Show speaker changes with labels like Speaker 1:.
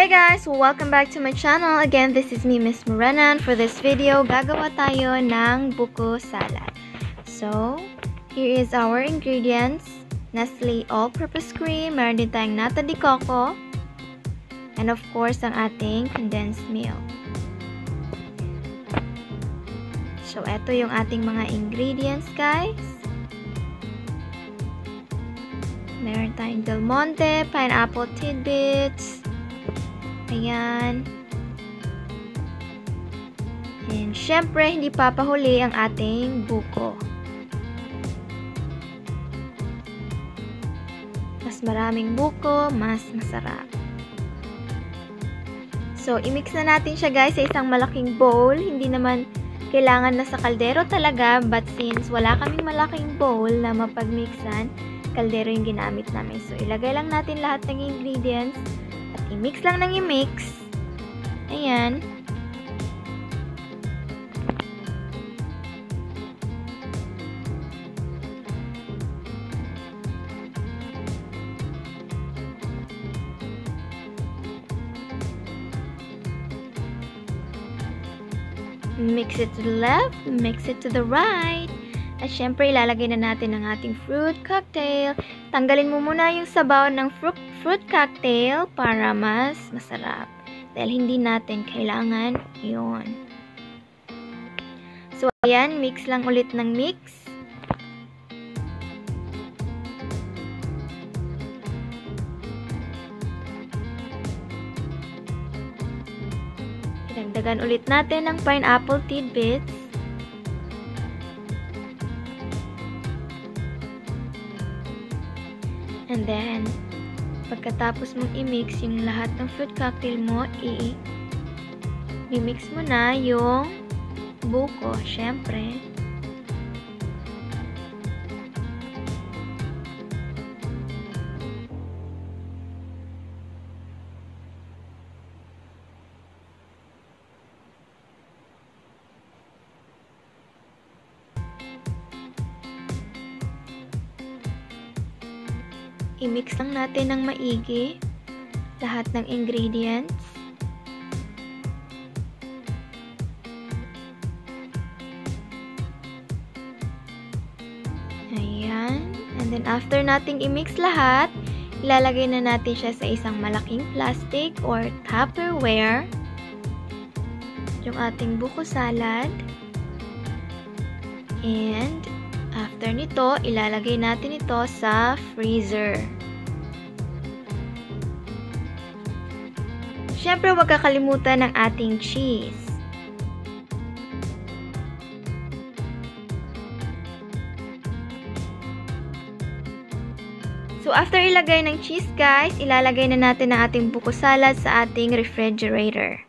Speaker 1: Hey guys! Welcome back to my channel. Again, this is me, Miss Morena. And for this video, gagawa tayo ng buko salad. So, here is our ingredients. Nestle all-purpose cream. Meron din tayong nata de coco. And of course, ang ating condensed milk. So, eto yung ating mga ingredients, guys. Meron tayong Del Monte, pineapple tidbits. Ayan. And syempre, hindi papahuli ang ating buko. Mas maraming buko, mas masarap. So, i-mix na natin siya guys sa isang malaking bowl. Hindi naman kailangan na sa kaldero talaga, but since wala kaming malaking bowl na mapagmixan, kaldero yung ginamit namin. So, ilagay lang natin lahat ng ingredients. At i-mix lang ng i-mix. Ayan. Mix it to the left, mix it to the right. At syempre, ilalagay na natin ang ating fruit cocktail. Tanggalin mo muna yung sabaw ng fruit cocktail para mas masarap. Dahil hindi natin kailangan yun. So, ayan, mix lang ulit ng mix. Dagdagan ulit natin ng pineapple tidbits. And then, pagkatapos mong i-mix yung lahat ng fruit cocktail mo, i-mix mo na yung buko, syempre. I-mix lang natin ng maigi lahat ng ingredients. Ayan. And then after nating i-mix lahat, ilalagay na natin siya sa isang malaking plastic or Tupperware. Yung ating buko salad. And after nito, ilalagay natin ito sa freezer. Siyempre, huwag kakalimutan ng ating cheese. So, after ilagay ng cheese, guys, ilalagay na natin ang ating buko salad sa ating refrigerator.